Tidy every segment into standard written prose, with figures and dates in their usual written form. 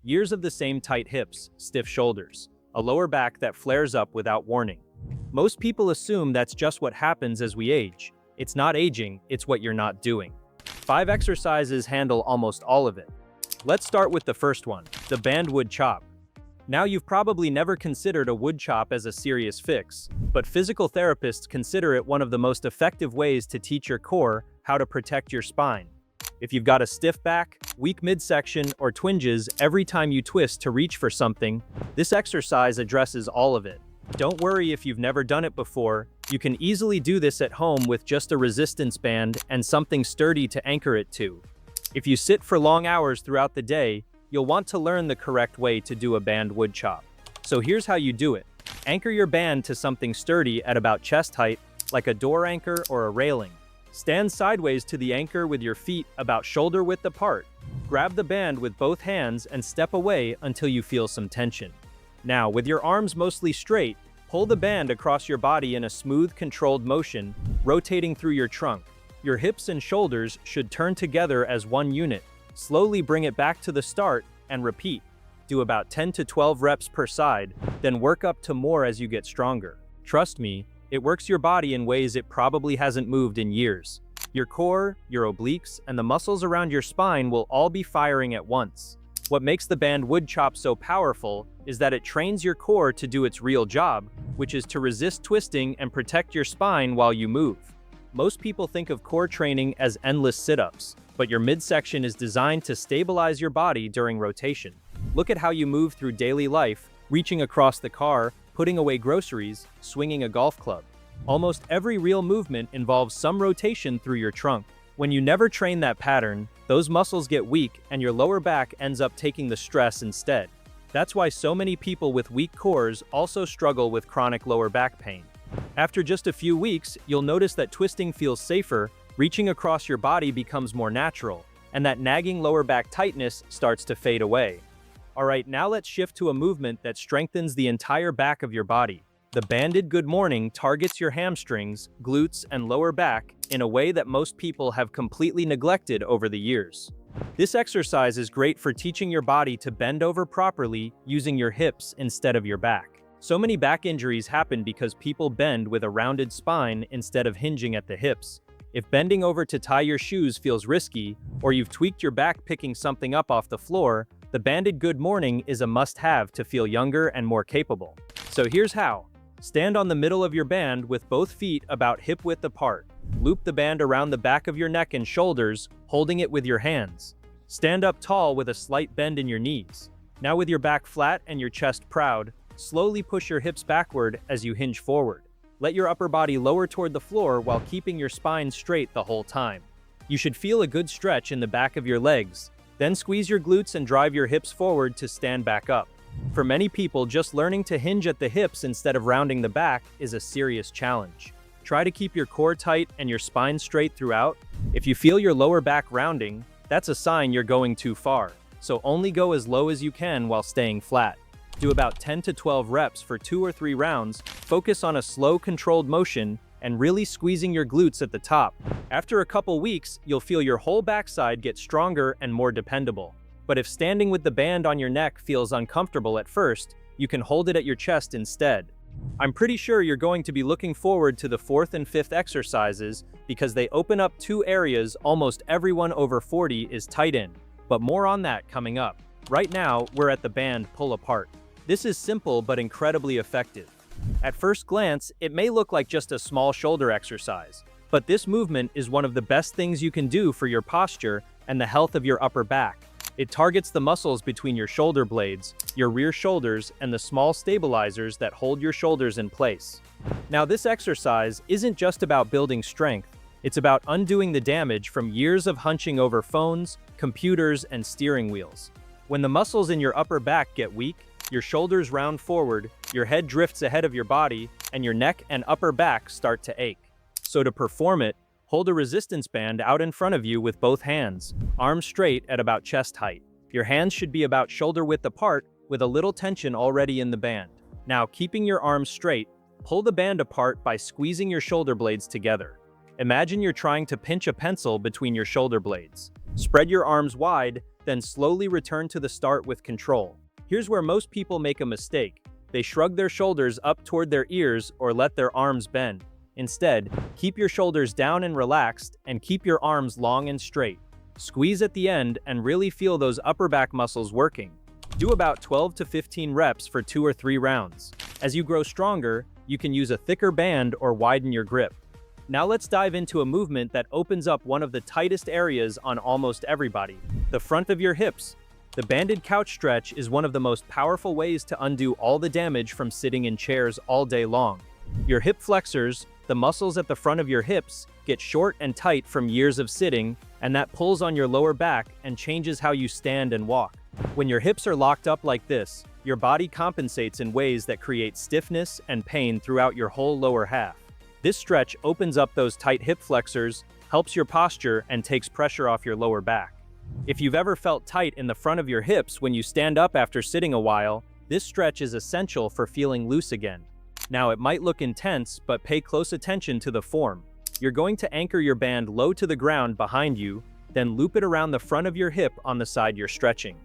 Years of the same tight hips, stiff shoulders, a lower back that flares up without warning. Most people assume that's just what happens as we age. It's not aging, it's what you're not doing. 5 exercises handle almost all of it. Let's start with the first one, the band wood chop. Now you've probably never considered a wood chop as a serious fix, but physical therapists consider it one of the most effective ways to teach your core how to protect your spine. If you've got a stiff back, weak midsection, or twinges every time you twist to reach for something, this exercise addresses all of it. Don't worry if you've never done it before, you can easily do this at home with just a resistance band and something sturdy to anchor it to. If you sit for long hours throughout the day, you'll want to learn the correct way to do a band wood chop. So here's how you do it. Anchor your band to something sturdy at about chest height, like a door anchor or a railing. Stand sideways to the anchor with your feet about shoulder width apart. Grab the band with both hands and step away until you feel some tension. Now, with your arms mostly straight, pull the band across your body in a smooth, controlled motion, rotating through your trunk. Your hips and shoulders should turn together as one unit. Slowly bring it back to the start and repeat. Do about 10 to 12 reps per side, then work up to more as you get stronger. Trust me, it works your body in ways it probably hasn't moved in years. Your core, your obliques, and the muscles around your spine will all be firing at once. What makes the band wood chop so powerful is that it trains your core to do its real job, which is to resist twisting and protect your spine while you move. Most people think of core training as endless sit-ups, but your midsection is designed to stabilize your body during rotation. Look at how you move through daily life, reaching across the car, putting away groceries, swinging a golf club. Almost every real movement involves some rotation through your trunk. When you never train that pattern, those muscles get weak and your lower back ends up taking the stress instead. That's why so many people with weak cores also struggle with chronic lower back pain. After just a few weeks, you'll notice that twisting feels safer, reaching across your body becomes more natural, and that nagging lower back tightness starts to fade away. Alright, now let's shift to a movement that strengthens the entire back of your body. The banded good morning targets your hamstrings, glutes, and lower back in a way that most people have completely neglected over the years. This exercise is great for teaching your body to bend over properly using your hips instead of your back. So many back injuries happen because people bend with a rounded spine instead of hinging at the hips. If bending over to tie your shoes feels risky, or you've tweaked your back picking something up off the floor, the banded good morning is a must-have to feel younger and more capable. So here's how. Stand on the middle of your band with both feet about hip width apart. Loop the band around the back of your neck and shoulders, holding it with your hands. Stand up tall with a slight bend in your knees. Now with your back flat and your chest proud, slowly push your hips backward as you hinge forward. Let your upper body lower toward the floor while keeping your spine straight the whole time. You should feel a good stretch in the back of your legs. Then squeeze your glutes and drive your hips forward to stand back up. For many people, just learning to hinge at the hips instead of rounding the back is a serious challenge. Try to keep your core tight and your spine straight throughout. If you feel your lower back rounding, that's a sign you're going too far. So only go as low as you can while staying flat. Do about 10 to 12 reps for 2 or 3 rounds, focus on a slow, controlled motion, and really squeezing your glutes at the top. After a couple weeks, you'll feel your whole backside get stronger and more dependable. But if standing with the band on your neck feels uncomfortable at first, you can hold it at your chest instead. I'm pretty sure you're going to be looking forward to the 4th and 5th exercises because they open up 2 areas almost everyone over 40 is tight in. But more on that coming up. Right now, we're at the band pull apart. This is simple but incredibly effective. At first glance, it may look like just a small shoulder exercise, but this movement is one of the best things you can do for your posture and the health of your upper back. It targets the muscles between your shoulder blades, your rear shoulders, and the small stabilizers that hold your shoulders in place. Now, this exercise isn't just about building strength, it's about undoing the damage from years of hunching over phones, computers, and steering wheels. When the muscles in your upper back get weak, your shoulders round forward, your head drifts ahead of your body, and your neck and upper back start to ache. So to perform it, hold a resistance band out in front of you with both hands, arms straight at about chest height. Your hands should be about shoulder width apart with a little tension already in the band. Now, keeping your arms straight, pull the band apart by squeezing your shoulder blades together. Imagine you're trying to pinch a pencil between your shoulder blades. Spread your arms wide, then slowly return to the start with control. Here's where most people make a mistake. They shrug their shoulders up toward their ears or let their arms bend. Instead, keep your shoulders down and relaxed, and keep your arms long and straight. Squeeze at the end and really feel those upper back muscles working. Do about 12 to 15 reps for 2 or 3 rounds. As you grow stronger, you can use a thicker band or widen your grip. Now let's dive into a movement that opens up one of the tightest areas on almost everybody, the front of your hips. The banded couch stretch is one of the most powerful ways to undo all the damage from sitting in chairs all day long. Your hip flexors, the muscles at the front of your hips, get short and tight from years of sitting, and that pulls on your lower back and changes how you stand and walk. When your hips are locked up like this, your body compensates in ways that create stiffness and pain throughout your whole lower half. This stretch opens up those tight hip flexors, helps your posture, and takes pressure off your lower back. If you've ever felt tight in the front of your hips when you stand up after sitting a while, this stretch is essential for feeling loose again. Now, it might look intense, but pay close attention to the form. You're going to anchor your band low to the ground behind you, then loop it around the front of your hip on the side you're stretching.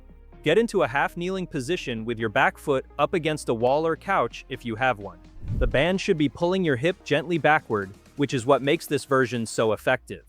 Get into a half-kneeling position with your back foot up against a wall or couch if you have one. The band should be pulling your hip gently backward, which is what makes this version so effective.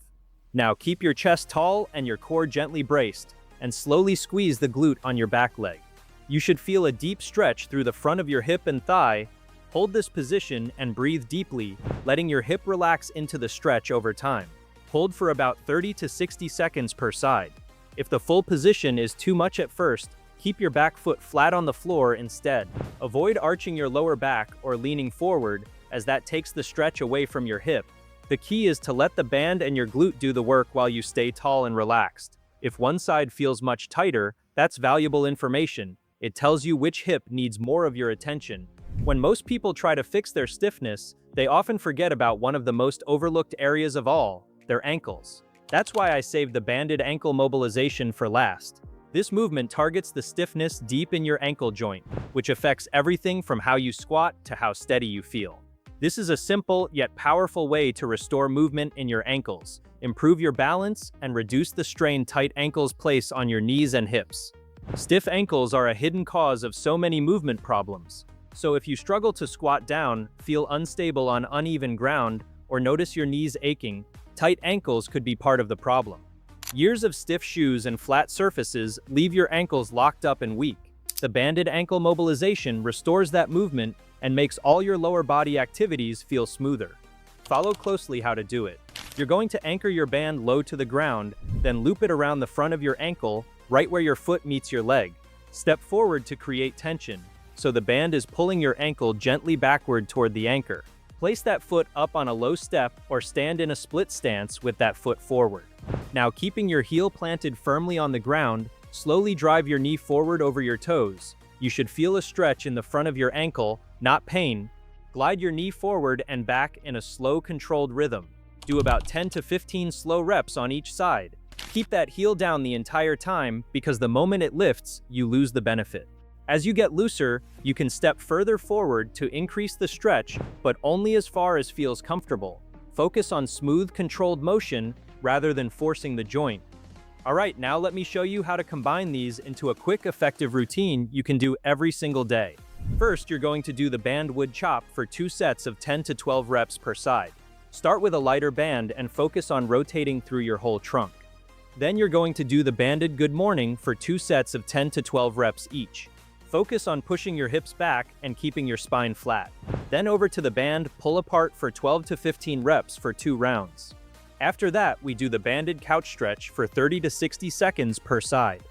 Now keep your chest tall and your core gently braced, and slowly squeeze the glute on your back leg. You should feel a deep stretch through the front of your hip and thigh. Hold this position and breathe deeply, letting your hip relax into the stretch over time. Hold for about 30 to 60 seconds per side. If the full position is too much at first, keep your back foot flat on the floor instead. Avoid arching your lower back or leaning forward, as that takes the stretch away from your hip. The key is to let the band and your glute do the work while you stay tall and relaxed. If one side feels much tighter, that's valuable information. It tells you which hip needs more of your attention. When most people try to fix their stiffness, they often forget about one of the most overlooked areas of all, their ankles. That's why I saved the banded ankle mobilization for last. This movement targets the stiffness deep in your ankle joint, which affects everything from how you squat to how steady you feel. This is a simple yet powerful way to restore movement in your ankles, improve your balance, and reduce the strain tight ankles place on your knees and hips. Stiff ankles are a hidden cause of so many movement problems. So if you struggle to squat down, feel unstable on uneven ground, or notice your knees aching, tight ankles could be part of the problem. Years of stiff shoes and flat surfaces leave your ankles locked up and weak. The banded ankle mobilization restores that movement and makes all your lower body activities feel smoother. Follow closely how to do it. You're going to anchor your band low to the ground, then loop it around the front of your ankle, right where your foot meets your leg. Step forward to create tension, so the band is pulling your ankle gently backward toward the anchor. Place that foot up on a low step or stand in a split stance with that foot forward. Now, keeping your heel planted firmly on the ground, slowly drive your knee forward over your toes. You should feel a stretch in the front of your ankle, not pain. Glide your knee forward and back in a slow, controlled rhythm. Do about 10 to 15 slow reps on each side. Keep that heel down the entire time, because the moment it lifts, you lose the benefit. As you get looser, you can step further forward to increase the stretch, but only as far as feels comfortable. Focus on smooth, controlled motion rather than forcing the joint. Alright, now let me show you how to combine these into a quick, effective routine you can do every single day. First, you're going to do the band wood chop for 2 sets of 10 to 12 reps per side. Start with a lighter band and focus on rotating through your whole trunk. Then you're going to do the banded good morning for 2 sets of 10 to 12 reps each. Focus on pushing your hips back and keeping your spine flat. Then over to the band pull apart for 12 to 15 reps for 2 rounds. After that, we do the banded couch stretch for 30 to 60 seconds per side.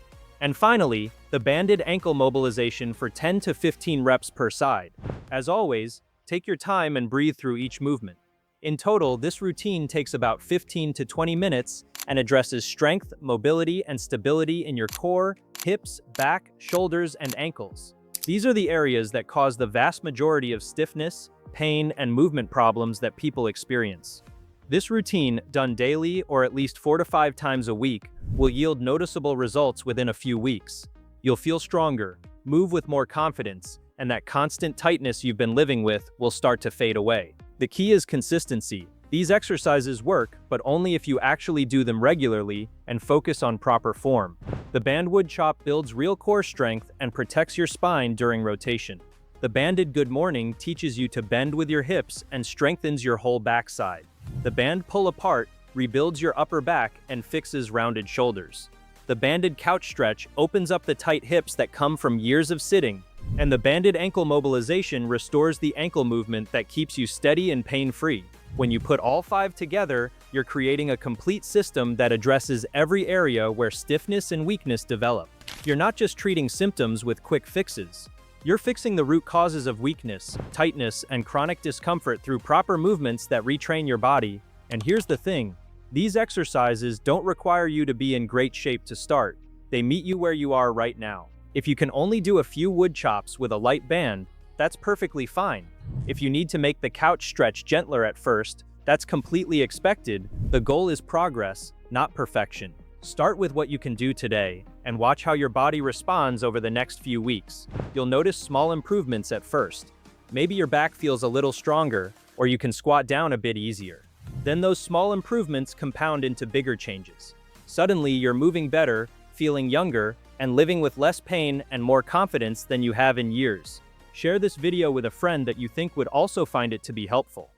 And finally, the banded ankle mobilization for 10 to 15 reps per side. As always, take your time and breathe through each movement. In total, this routine takes about 15 to 20 minutes and addresses strength, mobility, and stability in your core, hips, back, shoulders, and ankles. These are the areas that cause the vast majority of stiffness, pain, and movement problems that people experience. This routine, done daily or at least 4 to 5 times a week, will yield noticeable results within a few weeks. You'll feel stronger, move with more confidence, and that constant tightness you've been living with will start to fade away. The key is consistency. These exercises work, but only if you actually do them regularly and focus on proper form. The band wood chop builds real core strength and protects your spine during rotation. The banded good morning teaches you to bend with your hips and strengthens your whole backside. The band pull apart rebuilds your upper back and fixes rounded shoulders. The banded couch stretch opens up the tight hips that come from years of sitting, and the banded ankle mobilization restores the ankle movement that keeps you steady and pain-free. When you put all 5 together, you're creating a complete system that addresses every area where stiffness and weakness develop. You're not just treating symptoms with quick fixes. You're fixing the root causes of weakness, tightness, and chronic discomfort through proper movements that retrain your body. And here's the thing, these exercises don't require you to be in great shape to start. They meet you where you are right now. If you can only do a few wood chops with a light band, that's perfectly fine. If you need to make the couch stretch gentler at first, that's completely expected. The goal is progress, not perfection. Start with what you can do today, and watch how your body responds over the next few weeks. You'll notice small improvements at first. Maybe your back feels a little stronger, or you can squat down a bit easier. Then those small improvements compound into bigger changes. Suddenly, you're moving better, feeling younger, and living with less pain and more confidence than you have in years. Share this video with a friend that you think would also find it to be helpful.